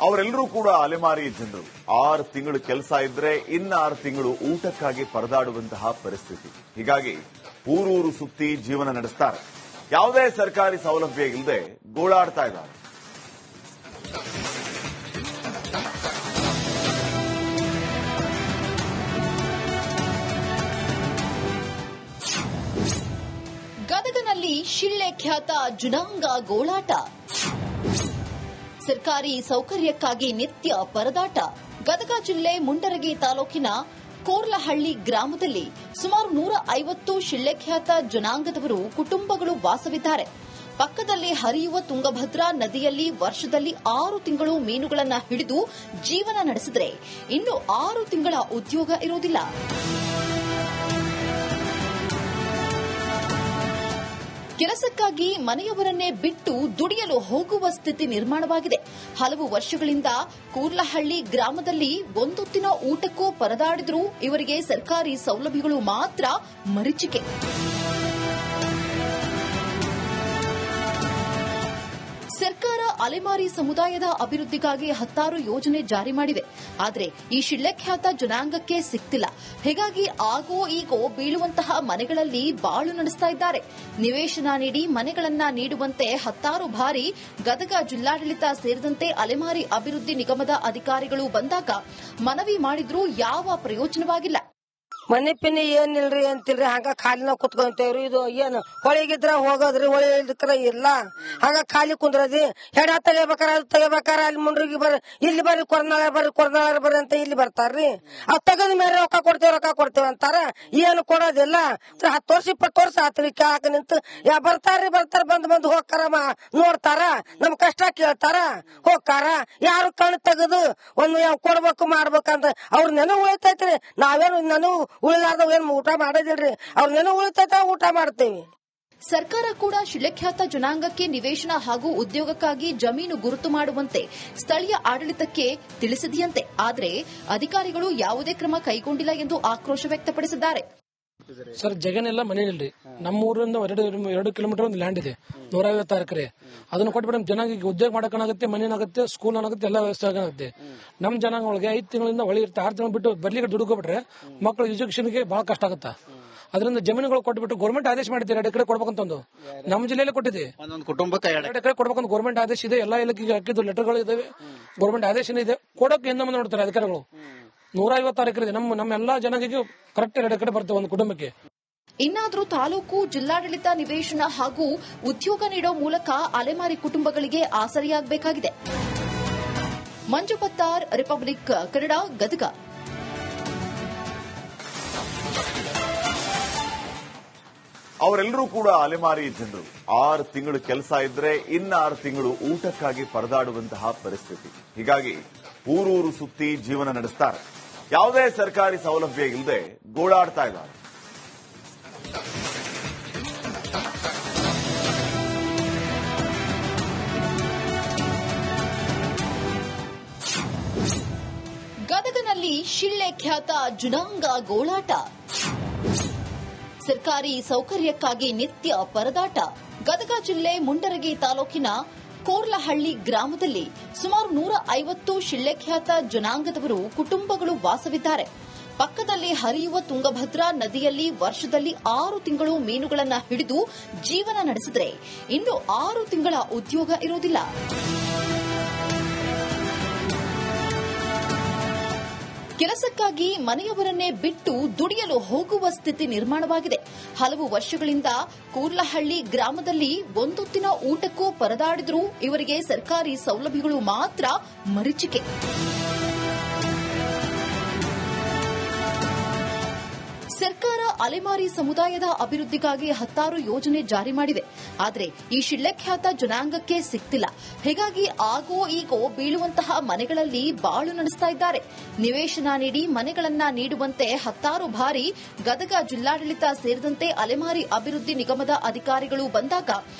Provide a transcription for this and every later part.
ಅವರೆಲ್ಲರೂ ಕೂಡ ಅಲೆಮಾರಿ ಜನರು. 6 ತಿಂಗಳು ಕೆಲಸ ಇದ್ರೆ ಇನ್ನು 6 ತಿಂಗಳು ಊಟಕ್ಕಾಗಿ ಪರದಾಡುವಂತಹ ಪರಿಸ್ಥಿತಿ. ಹೀಗಾಗಿ ಊರೂರು ಸುತ್ತಿ ಜೀವನ ನಡೆಸ್ತಾರೆ. ಯಾವುದೇ ಸರ್ಕಾರಿ ಸೌಲಭ್ಯ ಇಲ್ಲದೆ ಗೋಳಾಡ್ತಾ ಇದ್ದಾರೆ. ಗದಗನಲ್ಲಿ ಶಿಳ್ಳೆ ಖ್ಯಾತ ಜುನಾಂಗ ಗೋಳಾಟ. ಸರ್ಕಾರಿ ಸೌಕರ್ಯಕ್ಕಾಗಿ ನಿತ್ಯ ಪರದಾಟ. ಗದಗ ಜಿಲ್ಲೆ ಮುಂಡರಗಿ ತಾಲೂಕಿನ ಕೋರ್ಲಹಳ್ಳಿ ಗ್ರಾಮದಲ್ಲಿ ಸುಮಾರು 150 ಶಿಳ್ಳೆಖ್ಯಾತ ಜನಾಂಗದವರು ಕುಟುಂಬಗಳು ವಾಸವಿದ್ದಾರೆ. ಪಕ್ಕದಲ್ಲಿ ಹರಿಯುವ ತುಂಗಭದ್ರಾ ನದಿಯಲ್ಲಿ ವರ್ಷದಲ್ಲಿ 6 ತಿಂಗಳು ಮೀನುಗಳನ್ನು ಹಿಡಿದು ಜೀವನ ನಡೆಸಿದರೆ ಇನ್ನು 6 ತಿಂಗಳ ಉದ್ಯೋಗ ಇರುವುದಿಲ್ಲ. ಕೆಲಸಕ್ಕಾಗಿ ಮನೆಯವರನ್ನೇ ಬಿಟ್ಟು ದುಡಿಯಲು ಹೋಗುವ ಸ್ಥಿತಿ ನಿರ್ಮಾಣವಾಗಿದೆ. ಹಲವು ವರ್ಷಗಳಿಂದ ಕೂರ್ಲಹಳ್ಳಿ ಗ್ರಾಮದಲ್ಲಿ ಒಂದೊತ್ತಿನ ಊಟಕ್ಕೂ ಪರದಾಡಿದರೂ ಇವರಿಗೆ ಸರ್ಕಾರಿ ಸೌಲಭ್ಯಗಳು ಮಾತ್ರ ಮರೀಚಿಕೆ. ಸರ್ಕಾರ ಅಲೆಮಾರಿ ಸಮುದಾಯದ ಅಭಿವೃದ್ಧಿಗಾಗಿ 10 ಯೋಜನೆ ಜಾರಿ ಮಾಡಿದೆ. ಆದರೆ ಈ ಶಿಳ್ಳೆಖ್ಯಾತ ಜನಾಂಗಕ್ಕೆ ಸಿಕ್ತಿಲ್ಲ. ಹೀಗಾಗಿ ಆಗೋ ಈಗೋ ಬೀಳುವಂತಹ ಮನೆಗಳಲ್ಲಿ ಬಾಳು ನಡೆಸ್ತಾ ಇದ್ದಾರೆ. ನಿವೇಶನ ನೀಡಿ ಮನೆಗಳನ್ನ ನೀಡುವಂತೆ 10 ಬಾರಿ ಗದಗ ಜಿಲ್ಲಾಡಳಿತ ಸೇರಿದಂತೆ ಅಲೆಮಾರಿ ಅಭಿವೃದ್ಧಿ ನಿಗಮದ ಅಧಿಕಾರಿಗಳು ಬಂದಾಗ ಮನವಿ ಮಾಡಿದ್ರೂ ಯಾವ ಪ್ರಯೋಜನವಾಗಿಲ್ಲ. ಮನೆ ಪಿನ್ನಿ ಏನಿಲ್ರಿ ಅಂತಿಲ್ರಿ, ಹಂಗ ಖಾಲಿನ ಕುತ್ಕೊಂತೇವ್ರಿ. ಇದು ಏನು ಹೊಳಿಗಿದ್ರ ಹೋಗೋದ್ರಿ, ಹೊಳಿ ಇಲ್ದ್ರ ಇಲ್ಲ, ಹಂಗ ಖಾಲಿ ಕುಂದ್ರದಿ. ಹೆಡ ತೆಗಿಬೇಕಾರ ಅದು ತೆಗಿಬೇಕಾರ ಅಲ್ಲಿ ಮುಂಡ್ರಿಗೆ ಬರ್ರಿ, ಇಲ್ಲಿ ಬರ್ರಿ ಕೊರ್ನಾಳ ಬರ್ರಿ ಅಂತ ಇಲ್ಲಿ ಬರ್ತಾರ್ರಿ. ಅವ್ ತೆಗದ ಮೇಲೆ ರೊಕ್ಕ ಕೊಡ್ತೇವ್ ಅಂತಾರ. ಏನು ಕೊಡೋದಿಲ್ಲ. 10 ವರ್ಷ 20 ವರ್ಷ ಆತ್ರಿ ಕೇಳಾಕ ನಿಂತು. ಬರ್ತಾರ ಬಂದ್ ಹೋಗ್ತಾರ, ನೋಡ್ತಾರ, ನಮ್ ಕಷ್ಟ ಕೇಳ್ತಾರ, ಹೋಗ್ತಾರ. ಯಾರು ಕಣ್ ತೆಗದು ಒಂದು ಕೊಡ್ಬೇಕು ಮಾಡ್ಬೇಕಂತ ಅವ್ರ ನೆನವು ಉಳಿತೈತ್ರಿ. ನಾವೇನು ನೆನವು ಉಳಿಲಾರ್ದವ್ ಏನ್ ಊಟ ಮಾಡೋದಿಲ್ರಿ. ಅವ್ರ ನೆನವು ಉಳಿತೈತ ಊಟ ಮಾಡ್ತೇವಿ. ಸರ್ಕಾರ ಕೂಡ ಶಿಳ್ಳೆಖ್ಯಾತ ಜನಾಂಗಕ್ಕೆ ನಿವೇಶನ ಹಾಗೂ ಉದ್ಯೋಗಕ್ಕಾಗಿ ಜಮೀನು ಗುರುತು ಮಾಡುವಂತೆ ಸ್ಥಳೀಯ ಆಡಳಿತಕ್ಕೆ ತಿಳಿಸಿದೆಯಂತೆ. ಆದರೆ ಅಧಿಕಾರಿಗಳು ಯಾವುದೇ ಕ್ರಮ ಕೈಗೊಂಡಿಲ್ಲ ಎಂದು ಆಕ್ರೋಶ ವ್ಯಕ್ತಪಡಿಸಿದ್ದಾರೆ. ಸರ್, ಜಗನೆಲ್ಲ ಮನೇನಿಲ್ರಿ. ನಮ್ಮ ಊರಿಂದ 2 ಕಿಲೋಮೀಟರ್ ಒಂದು ಲ್ಯಾಂಡ್ ಇದೆ, 156 ಎಕರೆ. ಅದನ್ನು ಕೊಟ್ಬಿಟ್ಟು ನಮ್ಮ ಜನಾಂಗಕ್ಕೆ ಉದ್ಯೋಗ ಮಾಡಕ್ಕಾಗುತ್ತೆ, ಮನೇನಾಗುತ್ತೆ, ಸ್ಕೂಲ್ ಆಗುತ್ತೆ, ಎಲ್ಲ ವ್ಯವಸ್ಥೆ ಆಗುತ್ತೆ. ನಮ್ಮ ಜನಾಂಗ ಒಳಗೆ 5 ತಿಂಗಳಿಂದ ಒಳ್ಳೆ ಇರುತ್ತೆ. 6 ತಿಂಗಳು ಬಿಟ್ಟು ಬರ್ಲಿಕ್ಕೆ ದುಡುಕೋಬಿಟ್ರೆ ಮಕ್ಕಳ ಎಜುಕೇಶನ್ಗೆ ಬಹಳ ಕಷ್ಟ ಆಗುತ್ತೆ. ಅದರಿಂದ ಜಮೀನುಗಳು ಕೊಟ್ಬಿಟ್ಟು ಗೌರ್ಮೆಂಟ್ ಆದೇಶ ಮಾಡಿದ್ದಾರೆ 2 ಎಕರೆ ಕೊಡ್ಬೇಕಂತ. ನಮ್ಮ ಜಿಲ್ಲೆಯಲ್ಲಿ ಕೊಟ್ಟಿದೆ, ಒಂದೊಂದು ಕುಟುಂಬಕ್ಕೆ 2 ಎಕರೆ ಕೊಡ್ಬೇಕಂತ ಗೌರ್ಮೆಂಟ್ ಆದೇಶ ಇದೆ. ಎಲ್ಲ ಇಲಾಖೆಗೆ ಹಾಕಿದ್ದು ಲೆಟರ್ಗಳು ಇದಾವೆ, ಗೌರ್ಮೆಂಟ್ ಆದೇಶ ಇದೆ. ಕೊಡೋಕೆ ಹಿಂದೆ ಮುಂದೆ ನೋಡ್ತಾರೆ ಅಧಿಕಾರಿಗಳು. 156 ಎಕರೆ ಇದೆ. ನಮ್ಮ ಎಲ್ಲಾ ಜನಾಂಗಕ್ಕೆ ಕರೆಕ್ಟ್ 2 ಎಕರೆ ಬರ್ತವೆ ಒಂದು ಕುಟುಂಬಕ್ಕೆ. ಇನ್ನಾದರೂ ತಾಲೂಕು ಜಿಲ್ಲಾಡಳಿತ ನಿವೇಶನ ಹಾಗೂ ಉದ್ಯೋಗ ನೀಡೋ ಮೂಲಕ ಅಲೆಮಾರಿ ಕುಟುಂಬಗಳಿಗೆ ಆಸರೆಯಾಗಬೇಕಾಗಿದೆ. ಮಂಜು ಪತ್ತಾರ್, ರಿಪಬ್ಲಿಕ್ ಕನ್ನಡ, ಗದಗ. ಅವರೆಲ್ಲರೂ ಕೂಡ ಅಲೆಮಾರಿ ಜನರು. 6 ತಿಂಗಳು ಕೆಲಸ ಇದ್ರೆ ಇನ್ನು 6 ತಿಂಗಳು ಊಟಕ್ಕಾಗಿ ಪರದಾಡುವಂತಹ ಪರಿಸ್ಥಿತಿ. ಹೀಗಾಗಿ ಊರೂರು ಸುತ್ತಿ ಜೀವನ ನಡೆಸ್ತಾರೆ. ಯಾವುದೇ ಸರ್ಕಾರಿ ಸೌಲಭ್ಯ ಇಲ್ಲದೆ ಗೋಳಾಡ್ತಾ ಇದ್ದಾರೆ. ಗದಗನಲ್ಲಿ ಶಿಳ್ಳೆ ಖ್ಯಾತ ಜುನಾಂಗ ಗೋಳಾಟ. ಸರ್ಕಾರಿ ಸೌಕರ್ಯಕ್ಕಾಗಿ ನಿತ್ಯ ಪರದಾಟ. ಗದಗ ಜಿಲ್ಲೆ ಮುಂಡರಗಿ ತಾಲೂಕಿನ ಕೋರ್ಲಹಳ್ಳಿ ಗ್ರಾಮದಲ್ಲಿ ಸುಮಾರು 150 ಶಿಳ್ಳೆಖ್ಯಾತ ಜನಾಂಗದವರು ಕುಟುಂಬಗಳು ವಾಸವಿದ್ದಾರೆ. ಪಕ್ಕದಲ್ಲಿ ಹರಿಯುವ ತುಂಗಭದ್ರಾ ನದಿಯಲ್ಲಿ ವರ್ಷದಲ್ಲಿ 6 ತಿಂಗಳು ಮೀನುಗಳನ್ನು ಹಿಡಿದು ಜೀವನ ನಡೆಸಿದರೆ ಇನ್ನು 6 ತಿಂಗಳ ಉದ್ಯೋಗ ಇರುವುದಿಲ್ಲ. ಕೆಲಸಕ್ಕಾಗಿ ಮನೆಯವರನ್ನೇ ಬಿಟ್ಟು ದುಡಿಯಲು ಹೋಗುವ ಸ್ಥಿತಿ ನಿರ್ಮಾಣವಾಗಿದೆ. ಹಲವು ವರ್ಷಗಳಿಂದ ಕೂರ್ಲಹಳ್ಳಿ ಗ್ರಾಮದಲ್ಲಿ ಒಂದೊತ್ತಿನ ಊಟಕ್ಕೂ ಪರದಾಡಿದರೂ ಇವರಿಗೆ ಸರ್ಕಾರಿ ಸೌಲಭ್ಯಗಳು ಮಾತ್ರ ಮರೀಚಿಕೆ. ಸರ್ಕಾರ ಅಲೆಮಾರಿ ಸಮುದಾಯದ ಅಭಿವೃದ್ಧಿಗಾಗಿ 10 ಯೋಜನೆ ಜಾರಿ ಮಾಡಿದೆ. ಆದರೆ ಈ ಶಿಳ್ಳೆಖ್ಯಾತ ಜನಾಂಗಕ್ಕೆ ಸಿಕ್ತಿಲ್ಲ. ಹೀಗಾಗಿ ಆಗೋ ಈಗೋ ಬೀಳುವಂತಹ ಮನೆಗಳಲ್ಲಿ ಬಾಳು ನಡೆಸ್ತಾ ಇದ್ದಾರೆ. ನಿವೇಶನ ನೀಡಿ ಮನೆಗಳನ್ನ ನೀಡುವಂತೆ 10 ಬಾರಿ ಗದಗ ಜಿಲ್ಲಾಡಳಿತ ಸೇರಿದಂತೆ ಅಲೆಮಾರಿ ಅಭಿವೃದ್ಧಿ ನಿಗಮದ ಅಧಿಕಾರಿಗಳು ಬಂದಾಗ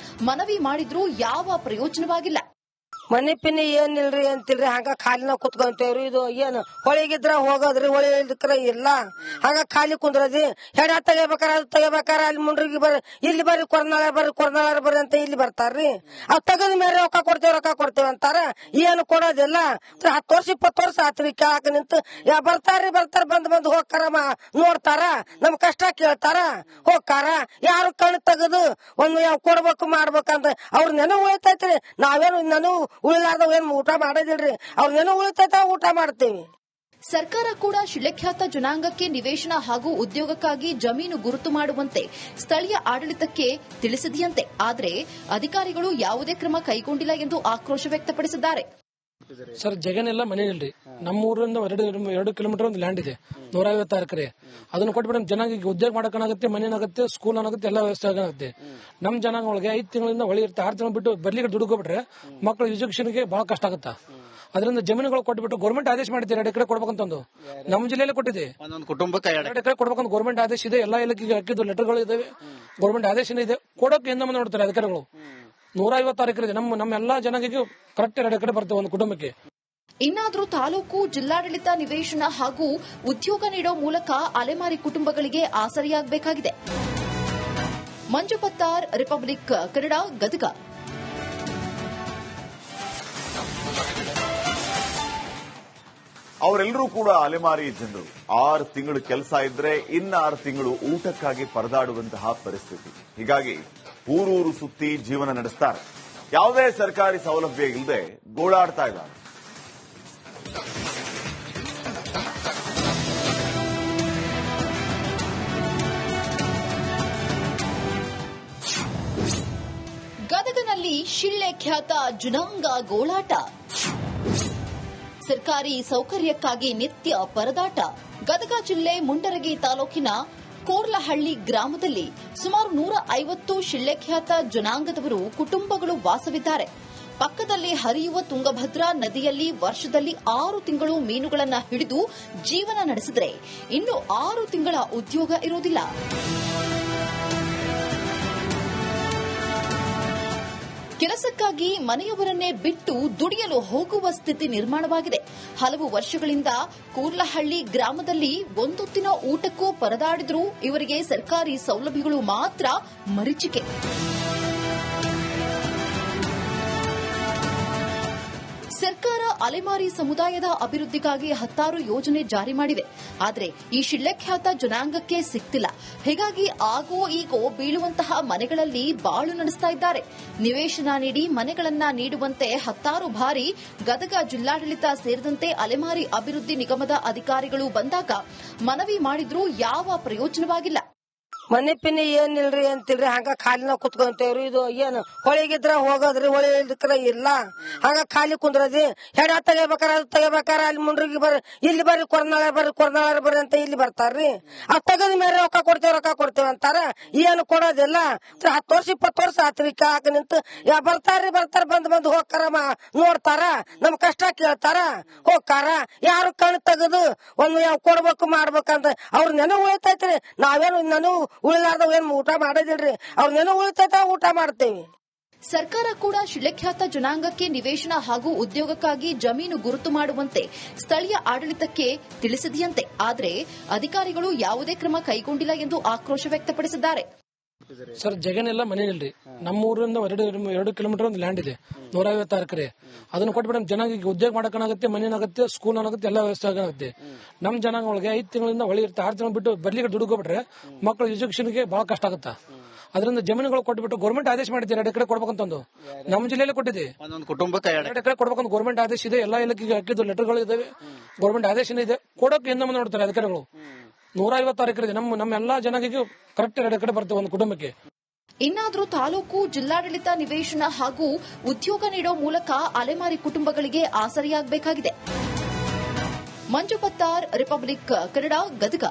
ಮನವಿ ಮಾಡಿದ್ರೂ ಯಾವ ಪ್ರಯೋಜನವಾಗಿಲ್ಲ. ಮನೆ ಪಿನ್ನಿ ಏನಿಲ್ರಿ ಅಂತಿಲ್ರಿ ಹಂಗ ಖಾಲಿನ ಕುತ್ಕೊಂತೇವ್ರಿ ಇದು ಏನು ಹೊಳಿಗಿದ್ರ ಹೋಗೋದ್ರಿ ಹೊಳಿ ಇಲ್ದ್ರ ಇಲ್ಲ ಹಂಗ ಖಾಲಿ ಕುಂದ್ರದಿ ಹೆಡ ತೆಗಿಬೇಕಾರ ಅದು ತೆಗಿಬೇಕಾರ ಅಲ್ಲಿ ಮುಂಡ್ರಿಗೆ ಇಲ್ಲಿ ಬರ್ರಿ ಕೊರ್ನಾಳ ಬರ್ರಿ ಅಂತ ಇಲ್ಲಿ ಬರ್ತಾರ್ರಿ ಅವ್ ತೆಗದ ಮೇಲೆ ರೊಕ್ಕ ಕೊಡ್ತೇವ್ ಅಂತಾರ ಏನು ಕೊಡೋದಿಲ್ಲ 10 ವರ್ಷ 20 ವರ್ಷ ಆತ್ರಿ ಕೇಳಾಕ ನಿಂತು ಬರ್ತಾರ ಬಂದ್ ಹೋಗ್ತಾರ ನೋಡ್ತಾರ ನಮ್ ಕಷ್ಟ ಕೇಳ್ತಾರ ಹೋಗ್ತಾರ ಯಾರು ಕಣ್ ತೆಗದು ಒಂದು ಕೊಡ್ಬೇಕು ಮಾಡ್ಬೇಕಂತ ಅವ್ರ ನೆನವು ಉಳಿತೈತ್ರಿ ನಾವೇನು ನೆನವು ಉಳಿಲಾರ್ದವ್ ಏನ್ ಊಟ ಮಾಡೋದಿಲ್ರಿ ಅವ್ರ ನೆನವು ಉಳಿತೈತ ಊಟ ಮಾಡ್ತೇವಿ. ಸರ್ಕಾರ ಕೂಡ ಶಿಲೆಖ್ಯಾತ ಜನಾಂಗಕ್ಕೆ ನಿವೇಶನ ಹಾಗೂ ಉದ್ಯೋಗಕ್ಕಾಗಿ ಜಮೀನು ಗುರುತು ಮಾಡುವಂತೆ ಸ್ಥಳೀಯ ಆಡಳಿತಕ್ಕೆ ತಿಳಿಸಿದೆಯಂತೆ. ಆದರೆ ಅಧಿಕಾರಿಗಳು ಯಾವುದೇ ಕ್ರಮ ಕೈಗೊಂಡಿಲ್ಲ ಎಂದು ಆಕ್ರೋಶ ವ್ಯಕ್ತಪಡಿಸಿದ್ದಾರೆ. ಸರ್ ಜಗನೆಲ್ಲ ಮನೆ ಇಲ್ರಿ. ನಮ್ಮ ಊರಿಂದ 2 ಕಿಲೋಮೀಟರ್ ಒಂದು ಲ್ಯಾಂಡ್ ಇದೆ, 156 ಎಕರೆ. ಅದನ್ನ ಕೊಟ್ಬಿಟ್ಟು ಜನಾಂಗಕ್ಕೆ ಉದ್ಯೋಗ ಮಾಡಕ್ಕಾಗತ್ತೆ, ಮನೇನಾಗುತ್ತೆ, ಸ್ಕೂಲ್ ಆಗುತ್ತೆ, ಎಲ್ಲ ವ್ಯವಸ್ಥೆ ಆಗುತ್ತೆ. ನಮ್ಮ ಜನಾಂಗ ಒಳಗೆ 5 ತಿಂಗಳಿಂದ ಹೊಳಿ ಇರುತ್ತೆ, 6 ತಿಂಗಳು ಬಿಟ್ಟು ಬರ್ಲಿಕ್ಕೆ ದುಡ್ಕೋಬಿಟ್ರೆ ಮಕ್ಕಳ ಎಜುಕೇಶನ್ಗೆ ಬಹಳ ಕಷ್ಟ ಆಗುತ್ತಾ. ಅದರಿಂದ ಜಮೀನುಗಳು ಕೊಟ್ಬಿಟ್ಟು ಗೌರ್ಮೆಂಟ್ ಆದೇಶ ಮಾಡಿದ್ದಾರೆ 2 ಎಕರೆ ಕೊಡ್ಬೇಕಂತಂದು ನಮ್ಮ ಜಿಲ್ಲೆಯಲ್ಲಿ ಕೊಟ್ಟಿದೆ. ಕುಟುಂಬಕ್ಕೆ 2 ಎಕರೆ ಕೊಡ್ಬೇಕಂತ ಗೌರ್ಮೆಂಟ್ ಆದೇಶ ಇದೆ. ಎಲ್ಲಾ ಇಲಾಖೆಗೆ ಹಾಕಿದ್ದು ಲೆಟರ್ಗಳು ಇದಾವೆ, ಗೌರ್ಮೆಂಟ್ ಆದೇಶ ಇದೆ. ಕೊಡೋಕೆ ಎಂದ ಮುಂದೆ ನೋಡ್ತಾರೆ ಅಧಿಕಾರಿಗಳು. 156 ಎಕರೆ ಇದೆ. ನಮ್ಮ ಎಲ್ಲಾ ಜನಾಂಗಕ್ಕೆ ಕರೆಕ್ಟ್ 2 ಎಕರೆ ಬರ್ತೇವೆ ಒಂದು ಕುಟುಂಬಕ್ಕೆ. ಇನ್ನಾದರೂ ತಾಲೂಕು ಜಿಲ್ಲಾಡಳಿತ ನಿವೇಶನ ಹಾಗೂ ಉದ್ಯೋಗ ನೀಡೋ ಮೂಲಕ ಅಲೆಮಾರಿ ಕುಟುಂಬಗಳಿಗೆ ಆಸರೆಯಾಗಬೇಕಾಗಿದೆ. ಮಂಜು ಪತ್ತಾರ್, ರಿಪಬ್ಲಿಕ್ ಕನ್ನಡ, ಗದಗ. ಅವರೆಲ್ಲರೂ ಕೂಡ ಅಲೆಮಾರಿ ಜನರು. 6 ತಿಂಗಳು ಕೆಲಸ ಇದ್ರೆ ಇನ್ನ 6 ತಿಂಗಳು ಊಟಕ್ಕಾಗಿ ಪರದಾಡುವಂತಹ ಪರಿಸ್ಥಿತಿ. ಹೀಗಾಗಿ ಊರೂರು ಸುತ್ತಿ ಜೀವನ ನಡೆಸ್ತಾರೆ. ಯಾವುದೇ ಸರ್ಕಾರಿ ಸೌಲಭ್ಯ ಇಲ್ಲದೆ ಗೋಳಾಡ್ತಾ ಇದ್ದಾರೆ. ಗದಗನಲ್ಲಿ ಶಿಳ್ಳೆಖ್ಯಾತ ಜನಾಂಗ ಗೋಳಾಟ. ಸರ್ಕಾರಿ ಸೌಕರ್ಯಕ್ಕಾಗಿ ನಿತ್ಯ ಪರದಾಟ. ಗದಗ ಜಿಲ್ಲೆ ಮುಂಡರಗಿ ತಾಲೂಕಿನ ಕೋರ್ಲಹಳ್ಳಿ ಗ್ರಾಮದಲ್ಲಿ ಸುಮಾರು 150 ಶಿಳ್ಳೆಖ್ಯಾತ ಜನಾಂಗದವರು ಕುಟುಂಬಗಳು ವಾಸವಿದ್ದಾರೆ. ಪಕ್ಕದಲ್ಲಿ ಹರಿಯುವ ತುಂಗಭದ್ರಾ ನದಿಯಲ್ಲಿ ವರ್ಷದಲ್ಲಿ 6 ತಿಂಗಳು ಮೀನುಗಳನ್ನು ಹಿಡಿದು ಜೀವನ ನಡೆಸಿದರೆ ಇನ್ನು 6 ತಿಂಗಳ ಉದ್ಯೋಗ ಇರುವುದಿಲ್ಲ. ಕೆಲಸಕ್ಕಾಗಿ ಮನೆಯವರನ್ನೇ ಬಿಟ್ಟು ದುಡಿಯಲು ಹೋಗುವ ಸ್ಥಿತಿ ನಿರ್ಮಾಣವಾಗಿದೆ. ಹಲವು ವರ್ಷಗಳಿಂದ ಕೂರ್ಲಹಳ್ಳಿ ಗ್ರಾಮದಲ್ಲಿ ಒಂದೊತ್ತಿನ ಊಟಕ್ಕೂ ಪರದಾಡಿದ್ರೂ ಇವರಿಗೆ ಸರ್ಕಾರಿ ಸೌಲಭ್ಯಗಳು ಮಾತ್ರ ಮರೀಚಿಕೆ. ಸರ್ಕಾರ ಅಲೆಮಾರಿ ಸಮುದಾಯದ ಅಭಿವೃದ್ಧಿಗಾಗಿ 10 ಯೋಜನೆ ಜಾರಿ ಮಾಡಿವೆ. ಆದರೆ ಈ ಶಿಳ್ಳೆಖ್ಯಾತ ಜನಾಂಗಕ್ಕೆ ಸಿಕ್ತಿಲ್ಲ. ಹೀಗಾಗಿ ಆಗೋ ಈಗೋ ಬೀಳುವಂತಹ ಮನೆಗಳಲ್ಲಿ ಬಾಳು ನಡೆಸ್ತಾ ಇದ್ದಾರೆ. ನಿವೇಶನ ನೀಡಿ ಮನೆಗಳನ್ನ ನೀಡುವಂತೆ 10 ಬಾರಿ ಗದಗ ಜಿಲ್ಲಾಡಳಿತ ಸೇರಿದಂತೆ ಅಲೆಮಾರಿ ಅಭಿವೃದ್ಧಿ ನಿಗಮದ ಅಧಿಕಾರಿಗಳು ಬಂದಾಗ ಮನವಿ ಮಾಡಿದ್ರೂ ಯಾವ ಪ್ರಯೋಜನವಾಗಿಲ್ಲ. ಮನೆ ಪಿನ್ನಿ ಏನಿಲ್ರಿ ಅಂತಿಲ್ರಿ ಹಂಗ ಖಾಲಿನ ಕುತ್ಕೊಂತೇವ್ರಿ ಇದು ಏನು ಹೊಳಿಗಿದ್ರ ಹೋಗೋದ್ರಿ ಹೊಳಿ ಇಲ್ದ್ರ ಇಲ್ಲ ಹಂಗ ಖಾಲಿ ಕುಂದ್ರದಿ ಹೆಡ ತೆಗಿಬೇಕಾರ ಅದು ತೆಗಿಬೇಕಾರ ಅಲ್ಲಿ ಮುಂಡ್ರಿಗೆ ಇಲ್ಲಿ ಬರ್ರಿ ಕೊರ್ನಾಳ ಬರ್ರಿ ಅಂತ ಇಲ್ಲಿ ಬರ್ತಾರ್ರಿ ಅವ್ ತೆಗದ ಮೇಲೆ ರೊಕ್ಕ ಕೊಡ್ತೇವ್ ಅಂತಾರ ಏನು ಕೊಡೋದಿಲ್ಲ. 10 ವರ್ಷ 20 ವರ್ಷ ಆತ್ರಿ ಕೇಳಾಕ ನಿಂತು ಬರ್ತಾರ ಬಂದ್ ಹೋಗ್ತಾರ ನೋಡ್ತಾರ ನಮ್ ಕಷ್ಟ ಕೇಳ್ತಾರ ಹೋಗ್ತಾರ ಯಾರು ಕಣ್ ತೆಗದು ಒಂದು ಕೊಡ್ಬೇಕು ಮಾಡ್ಬೇಕಂತ ಅವ್ರ ನೆನವು ಉಳಿತೈತ್ರಿ. ನಾವೇನು ನೆನವು ಉಳಿಲಾರ್ದವ್ ಏನ್ ಊಟ ಮಾಡೋದಿಲ್ರಿ ಅವ್ರ ನೆನವು ಉಳಿತೈತ ಊಟ ಮಾಡ್ತೇವಿ. ಸರ್ಕಾರ ಕೂಡ ಶಿಳ್ಳೆಖ್ಯಾತ ಜನಾಂಗಕ್ಕೆ ನಿವೇಶನ ಹಾಗೂ ಉದ್ಯೋಗಕ್ಕಾಗಿ ಜಮೀನು ಗುರುತು ಮಾಡುವಂತೆ ಸ್ಥಳೀಯ ಆಡಳಿತಕ್ಕೆ ತಿಳಿಸಿದೆಯಂತೆ. ಆದರೆ ಅಧಿಕಾರಿಗಳು ಯಾವುದೇ ಕ್ರಮ ಕೈಗೊಂಡಿಲ್ಲ ಎಂದು ಆಕ್ರೋಶ ವ್ಯಕ್ತಪಡಿಸಿದ್ದಾರೆ. ಸರ್ ಜಗನೆಲ್ಲ ಮನೆ ಇಲ್ರಿ. ನಮ್ಮ ಊರಿಂದ 2 ಕಿಲೋಮೀಟರ್ ಒಂದು ಲ್ಯಾಂಡ್ ಇದೆ, 156 ಎಕರೆ. ಅದನ್ನ ಕೊಟ್ಬಿಟ್ಟು ಜನಾಂಗಕ್ಕೆ ಉದ್ಯೋಗ ಮಾಡಕ್ಕಾಗತ್ತೆ, ಮನೇನಾಗುತ್ತೆ, ಸ್ಕೂಲ್ ಆಗುತ್ತೆ, ಎಲ್ಲ ವ್ಯವಸ್ಥೆ ಆಗುತ್ತೆ. ನಮ್ಮ ಜನಾಂಗ ಒಳಗೆ 5 ತಿಂಗಳಿಂದ ಹೊಳಿ ಇರುತ್ತೆ, 6 ತಿಂಗಳು ಬಿಟ್ಟು ಬರ್ಲಿಕ್ಕೆ ದುಡ್ಕೋಬಿಟ್ರೆ ಮಕ್ಕಳ ಎಜುಕೇಶನ್ಗೆ ಬಹಳ ಕಷ್ಟ ಆಗುತ್ತಾ. ಅದರಿಂದ ಜಮೀನುಗಳು ಕೊಟ್ಬಿಟ್ಟು ಗೌರ್ಮೆಂಟ್ ಆದೇಶ ಮಾಡಿದ್ದಾರೆ 2 ಎಕರೆ ಕೊಡ್ಬೇಕಂತಂದು ನಮ್ಮ ಜಿಲ್ಲೆಯಲ್ಲಿ ಕೊಟ್ಟಿದೆ. ಕುಟುಂಬಕ್ಕೆ 2 ಎಕರೆ ಕೊಡ್ಬೇಕಂತ ಗೌರ್ಮೆಂಟ್ ಆದೇಶ ಇದೆ. ಎಲ್ಲಾ ಇಲಾಖೆಗೆ ಹಾಕಿದ್ದು ಲೆಟರ್ಗಳು ಇದಾವೆ, ಗೌರ್ಮೆಂಟ್ ಆದೇಶ ಇದೆ. ಕೊಡೋಕೆ ಎಂದ ಮುಂದೆ ನೋಡ್ತಾರೆ ಅಧಿಕಾರಿಗಳು. 156 ಎಕರೆ ಇದೆ. ನಮ್ಮ ಎಲ್ಲಾ ಜನಾಂಗಕ್ಕೆ ಕರೆಕ್ಟ್ 2 ಎಕರೆ ಬರ್ತೇವೆ ಒಂದು ಕುಟುಂಬಕ್ಕೆ. ಇನ್ನಾದರೂ ತಾಲೂಕು ಜಿಲ್ಲಾಡಳಿತ ನಿವೇಶನ ಹಾಗೂ ಉದ್ಯೋಗ ನೀಡೋ ಮೂಲಕ ಅಲೆಮಾರಿ ಕುಟುಂಬಗಳಿಗೆ ಆಸರೆಯಾಗಬೇಕಾಗಿದೆ. ಮಂಜು ಪತ್ತಾರ್, ರಿಪಬ್ಲಿಕ್ ಕನ್ನಡ, ಗದಗ.